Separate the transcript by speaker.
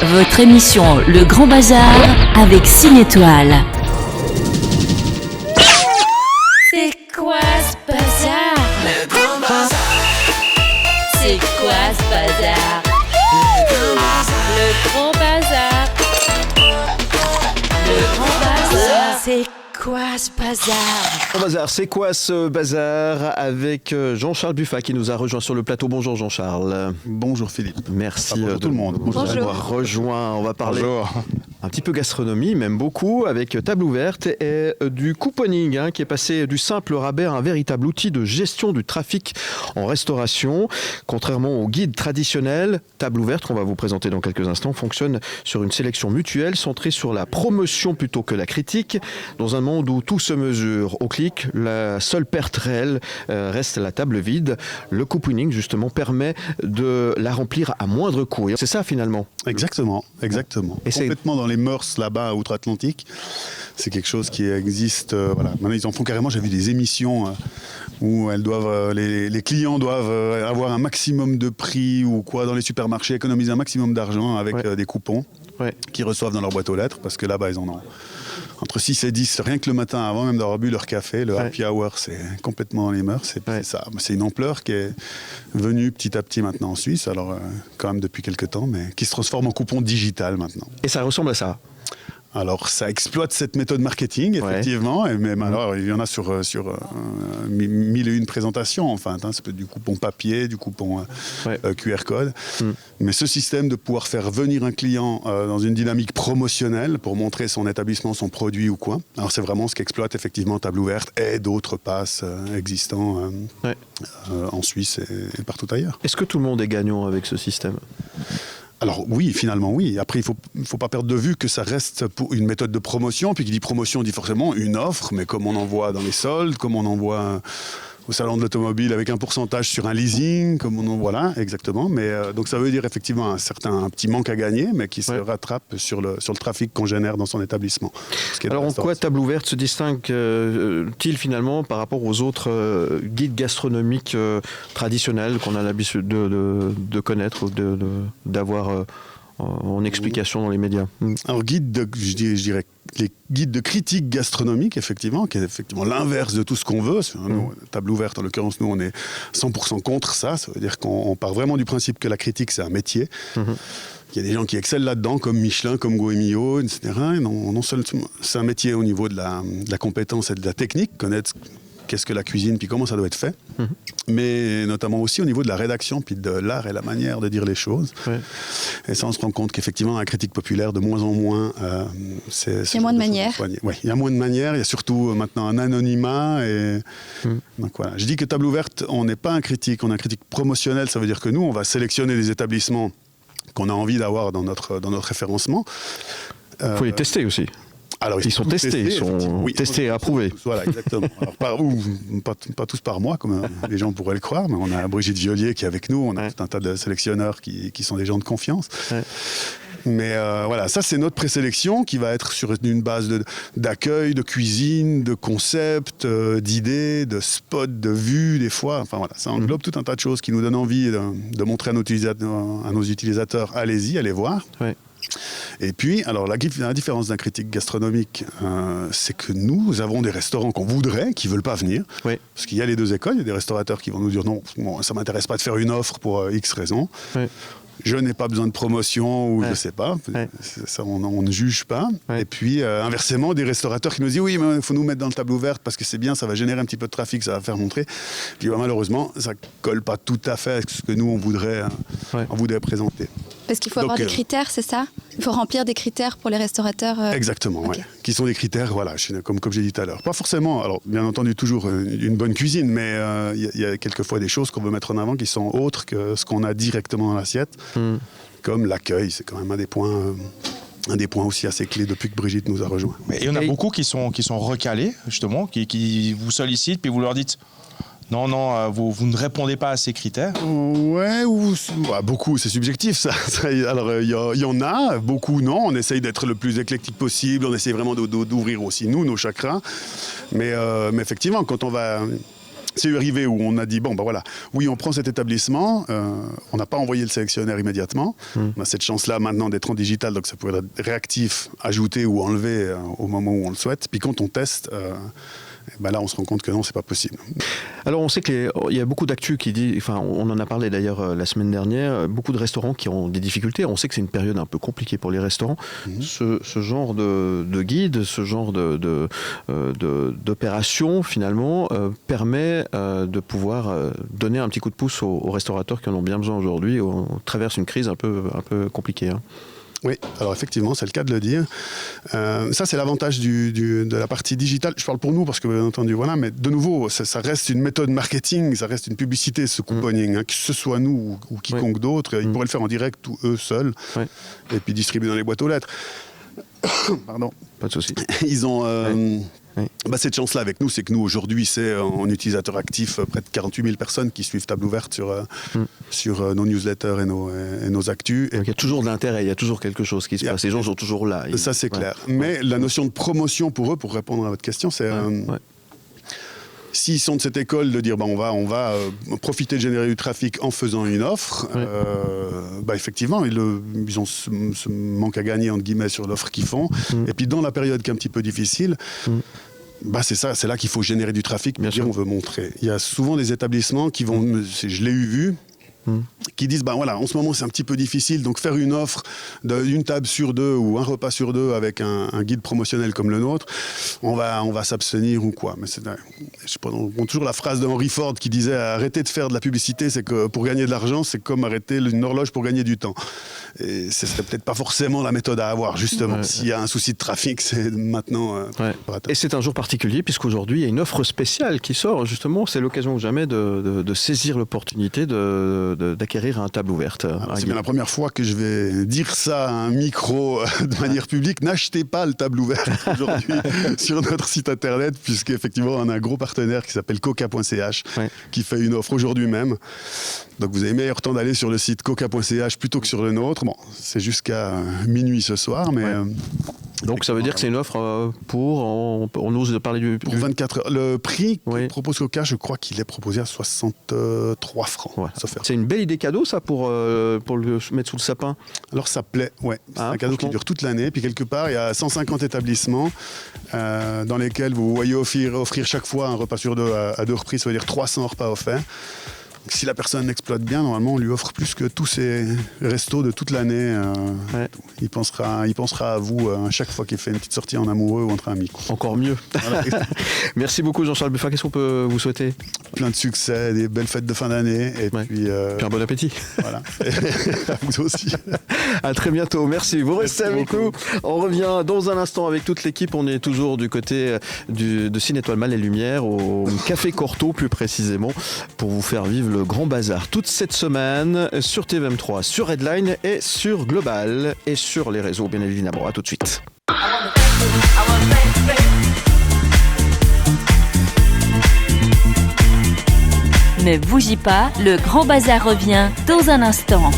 Speaker 1: Votre émission Le Grand Bazar avec Cine Étoile. C'est quoi ce bazar? Le Grand Bazar. C'est quoi ce bazar? Le Grand Bazar. Le Grand Bazar. C'est quoi ce bazar?
Speaker 2: Grand Bazar, c'est quoi ce bazar? Avec Jean-Charles Buffat qui nous a rejoint sur le plateau. Bonjour Jean-Charles.
Speaker 3: Bonjour Philippe.
Speaker 2: Merci
Speaker 3: bonjour tout le monde.
Speaker 2: de nous avoir rejoints. On va parler un petit peu gastronomie, même beaucoup, avec Table Ouverte et du couponing qui est passé du simple rabais à un véritable outil de gestion du trafic en restauration. Contrairement au guide traditionnel, Table Ouverte, qu'on va vous présenter dans quelques instants, fonctionne sur une sélection mutuelle centrée sur la promotion plutôt que la critique. Dans un monde où tout se mesure au clic, la seule perte réelle reste la table vide. Le couponing, justement, permet de la remplir à moindre coût. C'est ça, finalement.
Speaker 3: Exactement. Et complètement dans les mœurs là-bas, outre-Atlantique. C'est quelque chose qui existe. Maintenant, ils en font carrément. J'ai vu des émissions où elles doivent, les clients doivent avoir un maximum de prix ou quoi dans les supermarchés, économiser un maximum d'argent avec des coupons qu'ils reçoivent dans leur boîte aux lettres, parce que là-bas, ils en ont entre 6 et 10, rien que le matin, avant même d'avoir bu leur café. Le happy hour, c'est complètement dans les mœurs. C'est ça. C'est une ampleur qui est venue petit à petit maintenant en Suisse, alors quand même depuis quelques temps, mais qui se transforme en coupon digital maintenant.
Speaker 2: Et ça ressemble à ça?
Speaker 3: Alors, ça exploite cette méthode marketing, effectivement, et même alors, il y en a sur 1001 présentations, enfin, ça peut être du coupon papier, du coupon QR code, mais ce système de pouvoir faire venir un client dans une dynamique promotionnelle pour montrer son établissement, son produit ou quoi, alors c'est vraiment ce qu'exploite effectivement Table Ouverte et d'autres passes existants en Suisse et partout ailleurs.
Speaker 2: Est-ce que tout le monde est gagnant avec ce système ?
Speaker 3: Alors oui, finalement oui. Après, il faut pas perdre de vue que ça reste pour une méthode de promotion. Puis qui dit promotion dit forcément une offre, mais comme on en voit dans les soldes, comme on en voit au salon de l'automobile avec un pourcentage sur un leasing, comme on en voit là, exactement. Mais donc ça veut dire effectivement un petit manque à gagner, mais qui se rattrape sur le trafic qu'on génère dans son établissement.
Speaker 2: Alors en quoi Table Ouverte se distingue-t-il finalement par rapport aux autres guides gastronomiques traditionnels qu'on a l'habitude de connaître ou d'avoir en explication dans les médias?
Speaker 3: Alors je dirais les guides de critique gastronomique, effectivement, qui est effectivement l'inverse de tout ce qu'on veut. Nous, Table Ouverte, en l'occurrence, nous, on est 100% contre ça. Ça veut dire qu'on part vraiment du principe que la critique, c'est un métier. Il y a des gens qui excellent là-dedans, comme Michelin, comme Goemio, etc. Et non seulement c'est un métier au niveau de la compétence et de la technique, connaître qu'est-ce que la cuisine, puis comment ça doit être fait, mais notamment aussi au niveau de la rédaction, puis de l'art et la manière de dire les choses. Et ça, on se rend compte qu'effectivement, la critique populaire, de moins en moins,
Speaker 4: il y a moins de manières.
Speaker 3: Oui, il y a moins de manières, il y a surtout maintenant un anonymat. Donc voilà. Je dis que Table Ouverte, on n'est pas un critique, on est un critique promotionnel, ça veut dire que nous, on va sélectionner des établissements qu'on a envie d'avoir dans notre référencement.
Speaker 2: Il faut les tester aussi. Alors, ils sont testés, testés et approuvés.
Speaker 3: Voilà, exactement. Alors, pas tous par moi, comme les gens pourraient le croire, mais on a Brigitte Violier qui est avec nous, on a tout un tas de sélectionneurs qui sont des gens de confiance. Mais voilà, ça c'est notre présélection qui va être sur une base d'accueil, de cuisine, de concept, d'idées, de spots, de vues des fois. Enfin voilà, ça englobe tout un tas de choses qui nous donnent envie de montrer à nos utilisateurs, allez-y, allez voir. Et puis, alors la différence d'un critique gastronomique, c'est que nous avons des restaurants qu'on voudrait, qui ne veulent pas venir. Parce qu'il y a les deux écoles, il y a des restaurateurs qui vont nous dire non, ça ne m'intéresse pas de faire une offre pour X raisons. Je n'ai pas besoin de promotion ou je ne sais pas. Ça, on ne juge pas. Et puis, inversement, des restaurateurs qui nous disent oui, mais il faut nous mettre dans le Table Ouverte parce que c'est bien, ça va générer un petit peu de trafic, ça va faire montrer. Puis malheureusement, ça ne colle pas tout à fait avec ce que nous, on voudrait présenter.
Speaker 4: Parce qu'il faut avoir des critères, c'est ça? Il faut remplir des critères pour les restaurateurs
Speaker 3: Exactement, qui sont des critères, voilà, comme j'ai dit tout à l'heure. Pas forcément, alors bien entendu, toujours une bonne cuisine, mais il y a quelquefois des choses qu'on veut mettre en avant qui sont autres que ce qu'on a directement dans l'assiette, comme l'accueil, c'est quand même un des points aussi assez clés depuis que Brigitte nous a rejoints.
Speaker 5: Et il y en a beaucoup qui sont recalés, justement, qui vous sollicitent, puis vous leur dites... Non, vous ne répondez pas à ces critères.
Speaker 3: Beaucoup, c'est subjectif ça. Alors il y en a, beaucoup non. On essaye d'être le plus éclectique possible, on essaye vraiment d'ouvrir aussi nos chakras. Mais effectivement, quand on va c'est arrivé où on a dit, bon, ben voilà, oui, on prend cet établissement, on n'a pas envoyé le sélectionnaire immédiatement. On a cette chance-là maintenant d'être en digital, donc ça peut être réactif, ajouter ou enlever au moment où on le souhaite. Puis quand on teste, ben là, on se rend compte que non, c'est pas possible.
Speaker 2: Alors, on sait qu'il y a beaucoup d'actu qui dit, enfin, on en a parlé d'ailleurs la semaine dernière, beaucoup de restaurants qui ont des difficultés. On sait que c'est une période un peu compliquée pour les restaurants. Ce genre de guide, ce genre d'opération, finalement, permet de pouvoir donner un petit coup de pouce aux restaurateurs qui en ont bien besoin aujourd'hui. On traverse une crise un peu compliquée. Hein.
Speaker 3: Oui, alors effectivement, c'est le cas de le dire. Ça, c'est l'avantage de la partie digitale. Je parle pour nous parce que, bien entendu, voilà, mais de nouveau, ça reste une méthode marketing, ça reste une publicité, ce couponing, hein, que ce soit nous ou quiconque d'autre. Ils pourraient le faire en direct ou eux seuls, et puis distribuer dans les boîtes aux lettres. Pardon.
Speaker 2: Pas de souci.
Speaker 3: Ils ont... cette chance-là avec nous, c'est que nous, aujourd'hui, c'est en utilisateur actif près de 48 000 personnes qui suivent Table Ouverte sur nos newsletters et nos actus.
Speaker 2: Donc, il y a toujours de l'intérêt, il y a toujours quelque chose qui se passe. Les gens sont toujours là.
Speaker 3: Ça, c'est clair. Mais la notion de promotion pour eux, pour répondre à votre question, c'est... S'ils sont de cette école de dire on va profiter de générer du trafic en faisant une offre, effectivement, ils ont ce manque à gagner entre guillemets sur l'offre qu'ils font. Et puis dans la période qui est un petit peu difficile, c'est là qu'il faut générer du trafic. Bien sûr, on veut montrer. Il y a souvent des établissements qui vont, je l'ai vu, qui disent en ce moment c'est un petit peu difficile, donc faire une offre d'une table sur deux ou un repas sur deux avec un guide promotionnel comme le nôtre, on va s'abstenir ou quoi. Mais je prends toujours la phrase de Henry Ford qui disait arrêter de faire de la publicité, c'est que pour gagner de l'argent, c'est comme arrêter une horloge pour gagner du temps. Et ce serait peut-être pas forcément la méthode à avoir, justement. S'il y a un souci de trafic, c'est maintenant...
Speaker 2: Et c'est un jour particulier, puisqu'aujourd'hui, il y a une offre spéciale qui sort, justement. C'est l'occasion ou jamais de saisir l'opportunité d'acquérir un Table Ouverte.
Speaker 3: C'est bien la première fois que je vais dire ça à un micro de manière publique. N'achetez pas le Table Ouverte aujourd'hui sur notre site internet, puisqu'effectivement, on a un gros partenaire qui s'appelle coca.ch qui fait une offre aujourd'hui même. Donc vous avez meilleur temps d'aller sur le site coca.ch plutôt que sur le nôtre. Bon, c'est jusqu'à minuit ce soir, mais...
Speaker 2: Donc ça veut dire que c'est une offre pour... On ose parler
Speaker 3: pour 24 heures. Le prix que propose Coca, je crois qu'il est proposé à 63 francs. Ouais.
Speaker 2: C'est une belle idée cadeau, ça, pour le mettre sous le sapin.
Speaker 3: Alors ça plaît, c'est un cadeau qui dure toute l'année. Puis quelque part, il y a 150 établissements dans lesquels vous voyez offrir chaque fois un repas sur deux à 2 reprises, ça veut dire 300 repas offerts. Si la personne l'exploite bien, normalement, on lui offre plus que tous ces restos de toute l'année. Il pensera à vous à chaque fois qu'il fait une petite sortie en amoureux ou entre amis.
Speaker 2: Encore mieux. Voilà. Merci beaucoup, Jean-Charles Buffat. Qu'est-ce qu'on peut vous souhaiter ?
Speaker 3: Plein de succès, des belles fêtes de fin d'année. Et puis
Speaker 2: un bon appétit.
Speaker 3: Voilà. À vous aussi.
Speaker 2: À très bientôt. Merci. Vous restez avec nous. On revient dans un instant avec toute l'équipe. On est toujours du côté de Cine Étoile Mal et Lumière, au Café Cortot plus précisément, pour vous faire vivre le Grand Bazar toute cette semaine sur TVM3, sur Headline et sur Global et sur les réseaux bien évidemment. À tout de suite.
Speaker 1: Ne bougez pas, le Grand Bazar revient dans un instant.